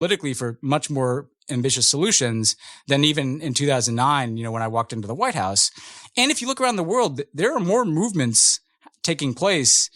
politically for much more ambitious solutions than even in 2009, when I walked into the White House. And if you look around the world, there are more movements taking place,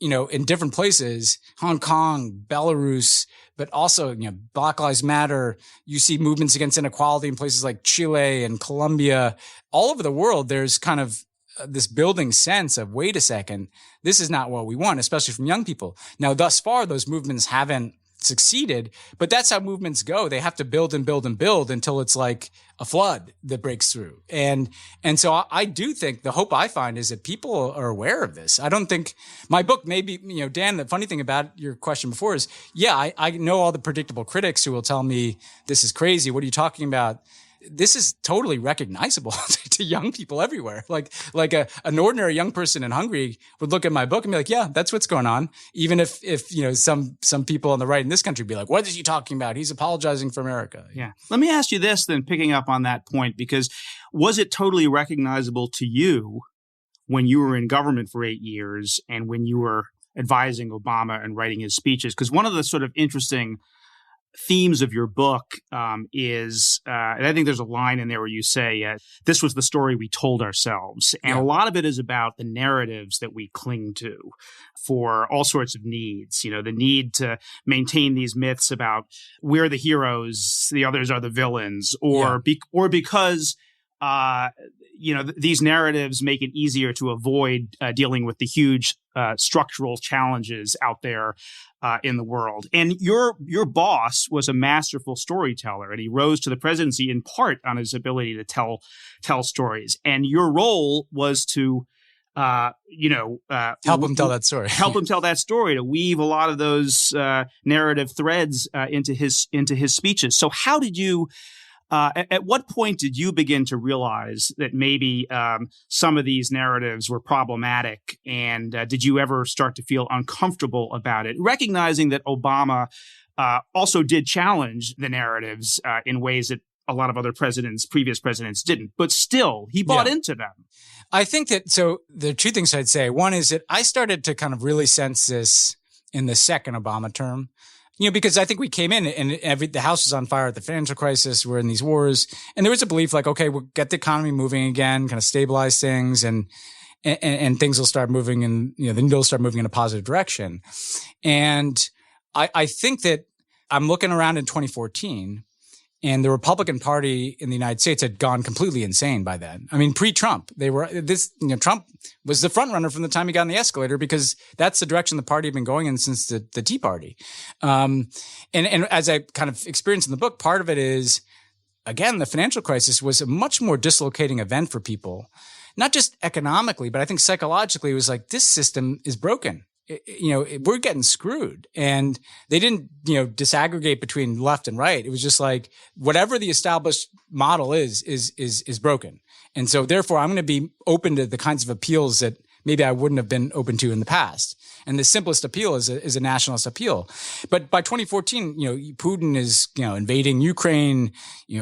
in different places, Hong Kong, Belarus, but also, Black Lives Matter. You see movements against inequality in places like Chile and Colombia. All over the world, there's kind of this building sense of, wait a second, this is not what we want, especially from young people. Now, thus far, those movements haven't succeeded, but that's how movements go. They have to build and build and build until it's like a flood that breaks through. And so I do think the hope I find is that people are aware of this. I don't think my book, maybe, Dan, the funny thing about your question before is, I know all the predictable critics who will tell me this is crazy. What are you talking about? This is totally recognizable to young people everywhere. Like an ordinary young person in Hungary would look at my book and be like, yeah, that's what's going on. Even if some people on the right in this country be like, what is he talking about? He's apologizing for America. Yeah. Let me ask you this then, picking up on that point, because was it totally recognizable to you when you were in government for 8 years and when you were advising Obama and writing his speeches? Because one of the sort of interesting themes of your book is, and I think there's a line in there where you say, this was the story we told ourselves. And a lot of it is about the narratives that we cling to for all sorts of needs. The need to maintain these myths about we're the heroes, the others are the villains, or because these narratives make it easier to avoid dealing with the huge structural challenges out there in the world. And your boss was a masterful storyteller, and he rose to the presidency in part on his ability to tell stories. And your role was to help him tell that story. Help him tell that story, to weave a lot of those narrative threads into his speeches. So how did you? At what point did you begin to realize that maybe some of these narratives were problematic? And did you ever start to feel uncomfortable about it? Recognizing that Obama also did challenge the narratives in ways that a lot of other previous presidents didn't. But still, he bought into them. I think that, so there are two things I'd say. One is that I started to kind of really sense this in the second Obama term. Because I think we came in and the house was on fire at the financial crisis. We're in these wars. And there was a belief like, okay, we'll get the economy moving again, kind of stabilize things and things will start moving and, the needle will start moving in a positive direction. And I think that I'm looking around in 2014 and the Republican Party in the United States had gone completely insane by then. I mean, pre-Trump, Trump was the front runner from the time he got on the escalator because that's the direction the party had been going in since the Tea Party. And as I kind of experienced in the book, part of it is, again, the financial crisis was a much more dislocating event for people, not just economically, but I think psychologically it was like, this system is broken. We're getting screwed. And they didn't, disaggregate between left and right. It was just like, whatever the established model is broken. And so therefore I'm going to be open to the kinds of appeals that maybe I wouldn't have been open to in the past. And the simplest appeal is a nationalist appeal. But by 2014, Putin is, invading Ukraine.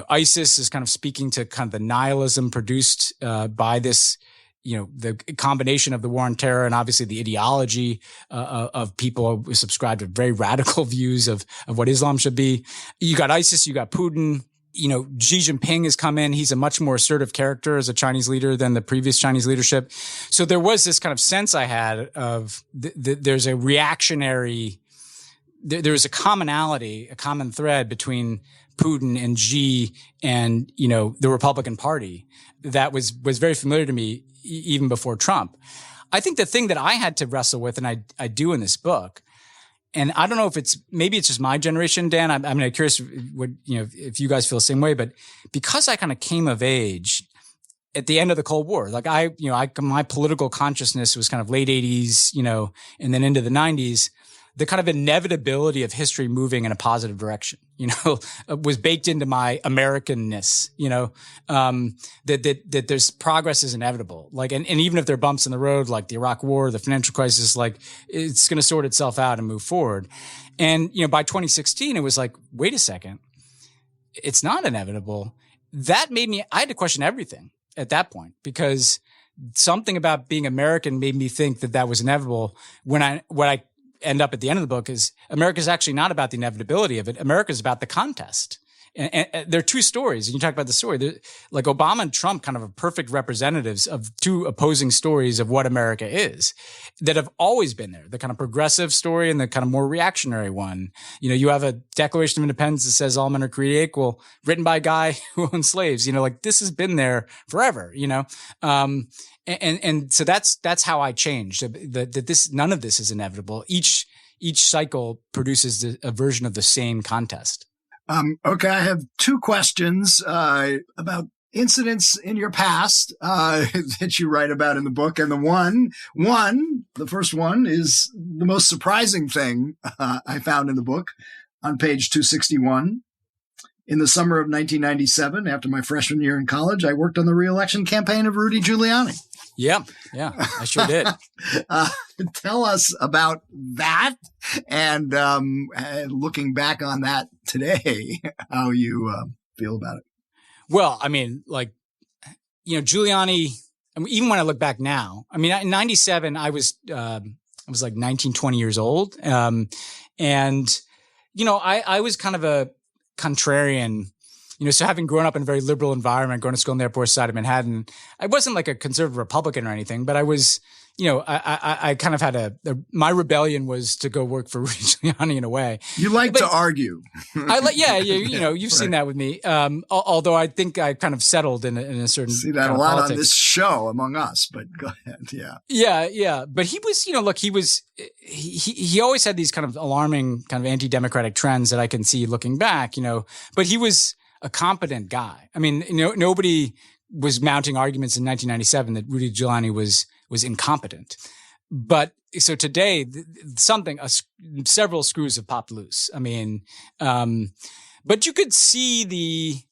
ISIS is kind of speaking to kind of the nihilism produced by this, the combination of the war on terror and obviously the ideology of people who subscribe to very radical views of what Islam should be. You got ISIS, you got Putin. Xi Jinping has come in. He's a much more assertive character as a Chinese leader than the previous Chinese leadership. So there was this kind of sense I had of there's a reactionary, there's a commonality, a common thread between Putin and Xi and, the Republican Party that was very familiar to me even before Trump. I think the thing that I had to wrestle with, and I do in this book, and I don't know if maybe it's just my generation, Dan. I'm curious if you guys feel the same way, but because I kind of came of age at the end of the Cold War, like my political consciousness was kind of late 80s, and then into the 90s. The kind of inevitability of history moving in a positive direction, was baked into my Americanness, that there's progress is inevitable. Like, and even if there are bumps in the road, like the Iraq War, the financial crisis, like it's going to sort itself out and move forward. And, by 2016, it was like, wait a second, it's not inevitable. That made me, I had to question everything at that point because something about being American made me think that was inevitable when I end up at the end of the book is America's actually not about the inevitability of it. America's about the contest. And there are two stories. And you talk about the story. Like Obama and Trump kind of are perfect representatives of two opposing stories of what America is that have always been there. The kind of progressive story and the kind of more reactionary one. You know, you have a Declaration of Independence that says all men are created equal, written by a guy who owned slaves. You know, like this has been there forever, you know? And so that's how I changed that this, none of this is inevitable. Each cycle produces a version of the same contest. Okay, I have two questions about incidents in your past that you write about in the book. And the first one is the most surprising thing I found in the book on page 261. In the summer of 1997, after my freshman year in college, I worked on the re-election campaign of Rudy Giuliani. Yeah, I sure did. Tell us about that, and looking back on that today, how you feel about it. Well, I mean, like, you know, Giuliani. I mean, even when I look back now, I mean, in '97, I was like 19, 20 years old, and you know, I was kind of a contrarian. You know, so having grown up in a very liberal environment, going to school on the Upper West Side of Manhattan, I wasn't like a conservative Republican or anything, but I was, you know, I kind of had my rebellion was to go work for Rudy Giuliani in a way. You like to argue. Yeah, you know, you've seen that with me. Although I think I kind of settled in a certain. See that a lot politics on this show among us, but go ahead. Yeah. Yeah. But he was, you know, look, he always had these kind of alarming kind of anti-democratic trends that I can see looking back, you know, but he was a competent guy. I mean, you know, nobody was mounting arguments in 1997 that Rudy Giuliani was incompetent. But so today, several screws have popped loose. I mean, but you could see the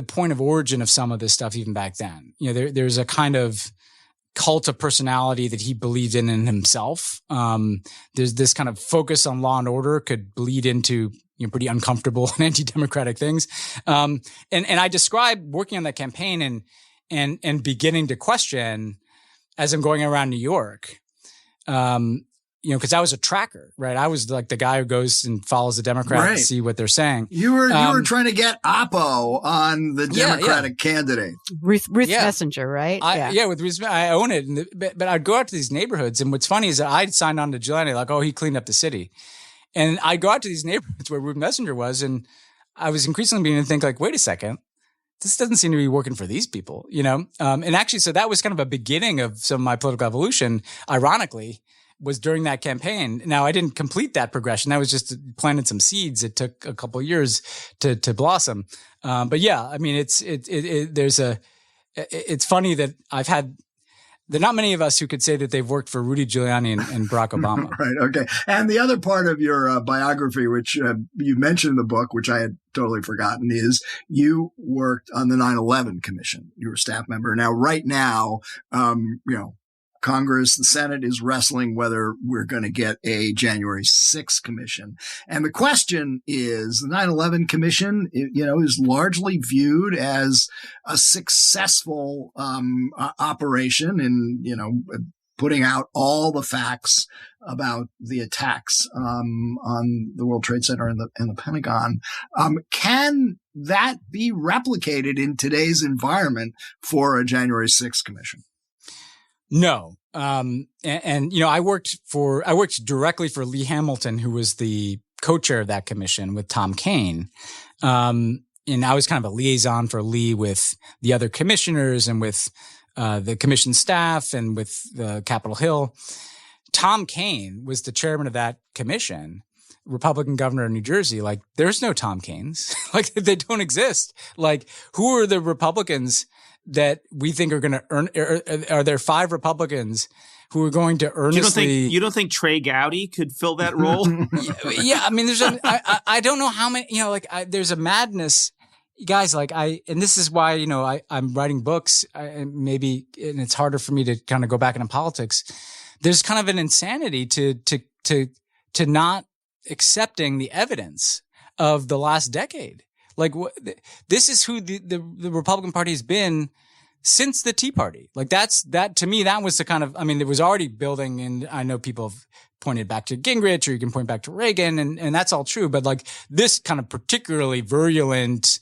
point of origin of some of this stuff even back then. You know, there's a kind of cult of personality that he believed in himself. There's this kind of focus on law and order could bleed into, you know, pretty uncomfortable and anti-democratic things. And I describe working on that campaign and beginning to question as I'm going around New York, you know, because I was a tracker, right? I was like the guy who goes and follows the Democrats to see what they're saying. You were trying to get Oppo on the Democratic candidate. Ruth Messenger, right? With Ruth, I own it. But I'd go out to these neighborhoods, and what's funny is that I'd signed on to Giuliani, like, oh, he cleaned up the city. And I'd go out to these neighborhoods where Ruth Messenger was, and I was increasingly beginning to think, like, wait a second, this doesn't seem to be working for these people, you know? And actually, so that was kind of a beginning of some of my political evolution, ironically, was during that campaign. Now, I didn't complete that progression. That was just planted some seeds. It took a couple of years to blossom. But yeah, I mean, it's funny that there are not many of us who could say that they've worked for Rudy Giuliani and Barack Obama. Right. Okay. And the other part of your biography, which you mentioned in the book, which I had totally forgotten, is you worked on the 9/11 Commission. You were a staff member. Now, right now, you know, Congress, the Senate is wrestling whether we're going to get a January 6th commission. And the question is, the 9/11 Commission, you know, is largely viewed as a successful operation in, you know, putting out all the facts about the attacks on the World Trade Center and the Pentagon. Can that be replicated in today's environment for a January 6th commission? No. And you know, I worked directly for Lee Hamilton, who was the co-chair of that commission with Tom Kaine. And I was kind of a liaison for Lee with the other commissioners and with the commission staff and with Capitol Hill. Tom Kaine was the chairman of that commission, Republican governor of New Jersey. Like, there's no Tom Kaines. Like, they don't exist. Like, who are the Republicans that we think are going to earn? Are there 5 Republicans who are going to earnestly? You don't think Trey Gowdy could fill that role? Yeah, I mean, I don't know how many. You know, like there's a madness, guys. Like and this is why, you know, I'm writing books, and it's harder for me to kind of go back into politics. There's kind of an insanity to not accepting the evidence of the last decade. Like, this is who the Republican Party has been since the Tea Party. Like that to me, that was the kind of, I mean, it was already building, and I know people have pointed back to Gingrich, or you can point back to Reagan, and that's all true. But like this kind of particularly virulent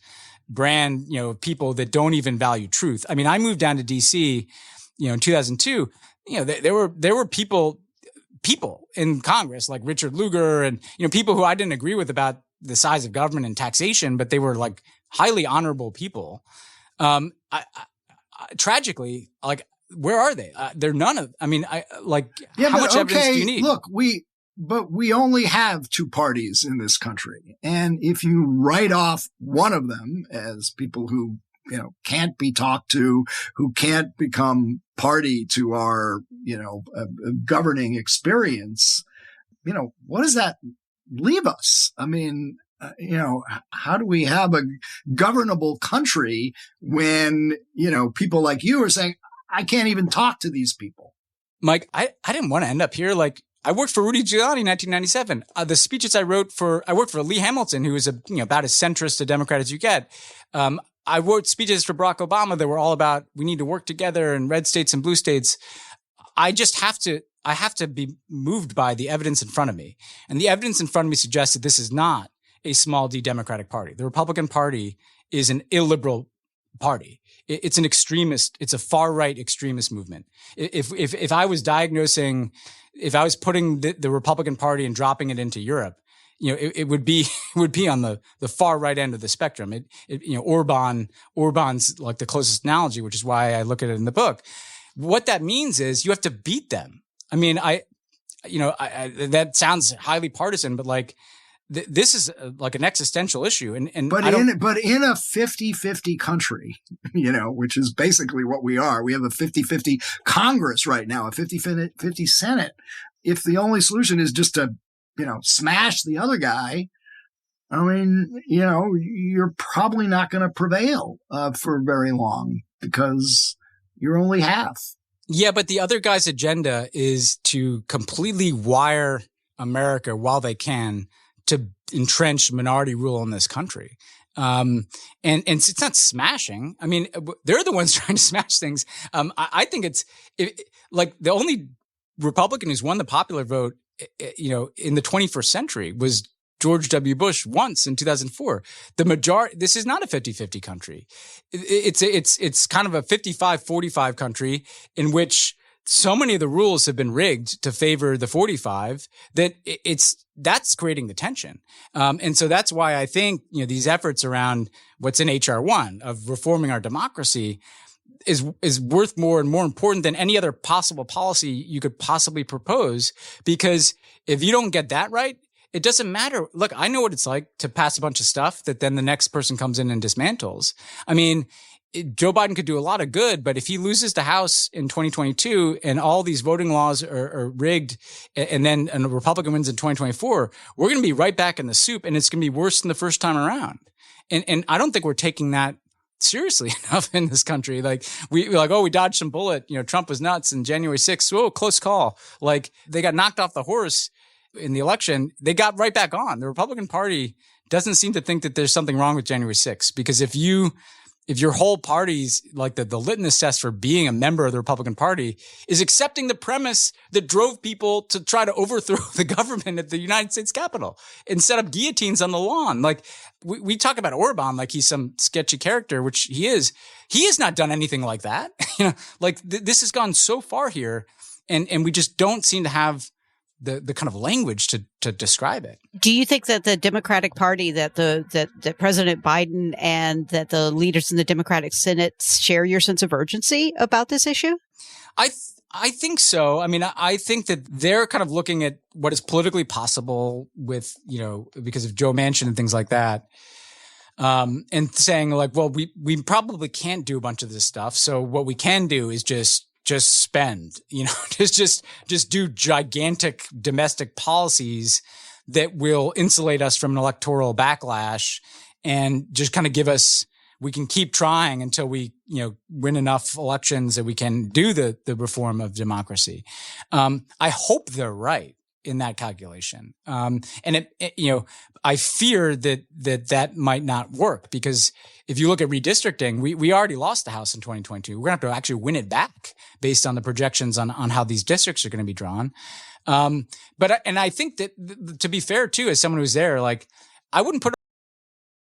brand, people that don't even value truth. I mean, I moved down to DC, in 2002, there were people in Congress like Richard Lugar and, people who I didn't agree with about the size of government and taxation, but they were like highly honorable people. Tragically, like, where are they? They're none of, I mean, how much evidence do you need? Look, we only have two parties in this country. And if you write off one of them as people who, can't be talked to, who can't become party to our, governing experience, what does that leave us? I mean, how do we have a governable country when, people like you are saying, I can't even talk to these people? Mike, I didn't want to end up here. Like, I worked for Rudy Giuliani in 1997. The speeches I worked for Lee Hamilton, who was about as centrist a Democrat as you get. I wrote speeches for Barack Obama that were all about, we need to work together in red states and blue states. I have to be moved by the evidence in front of me. And the evidence in front of me suggests that this is not a small d Democratic Party. The Republican Party is an illiberal party. It's an extremist. It's a far right extremist movement. If I was diagnosing, if I was putting the Republican Party and dropping it into Europe, it would be on the far right end of the spectrum. Orban's like the closest analogy, which is why I look at it in the book. What that means is you have to beat them. I mean, that sounds highly partisan, but like, this is like an existential issue. But in a 50-50 country, which is basically what we are, we have a 50-50 Congress right now, a 50-50 Senate. If the only solution is just to, smash the other guy, I mean, you're probably not going to prevail for very long because you're only half. Yeah, but the other guy's agenda is to completely wire America while they can to entrench minority rule in this country. And it's not smashing. I mean, they're the ones trying to smash things. I think like the only Republican who's won the popular vote, in the 21st century was George W. Bush once in 2004. The majority, this is not a 50-50 country. It's kind of a 55-45 country in which so many of the rules have been rigged to favor the 45 that that's creating the tension. And so that's why I think, these efforts around what's in HR 1 of reforming our democracy is worth more and more important than any other possible policy you could possibly propose. Because if you don't get that right, it doesn't matter. Look, I know what it's like to pass a bunch of stuff that then the next person comes in and dismantles. I mean, Joe Biden could do a lot of good, but if he loses the House in 2022 and all these voting laws are rigged and a Republican wins in 2024, we're going to be right back in the soup, and it's going to be worse than the first time around. And I don't think we're taking that seriously enough in this country. Like we dodged some bullet. Trump was nuts in January 6th. Whoa, close call. Like they got knocked off the horse in the election. They got right back on. The Republican Party doesn't seem to think that there's something wrong with January 6th, because if your whole party's like the litmus test for being a member of the Republican Party is accepting the premise that drove people to try to overthrow the government at the United States Capitol and set up guillotines on the lawn. Like we talk about Orban like he's some sketchy character, which he is. He has not done anything like that. This has gone so far here, and we just don't seem to have the kind of language to describe it. Do you think that the Democratic Party, that President Biden and that the leaders in the Democratic Senate share your sense of urgency about this issue? I think so. I mean, I think that they're kind of looking at what is politically possible with, because of Joe Manchin and things like that. And saying like, well, we probably can't do a bunch of this stuff. So what we can do is just spend, just do gigantic domestic policies that will insulate us from an electoral backlash and just kind of we can keep trying until we, win enough elections that we can do the reform of democracy. I hope they're right. in that calculation. And I fear that might not work, because if you look at redistricting, we already lost the House in 2022. We're going to have to actually win it back based on the projections on how these districts are going to be drawn. But I think that to be fair too, as someone who's there, like, I wouldn't put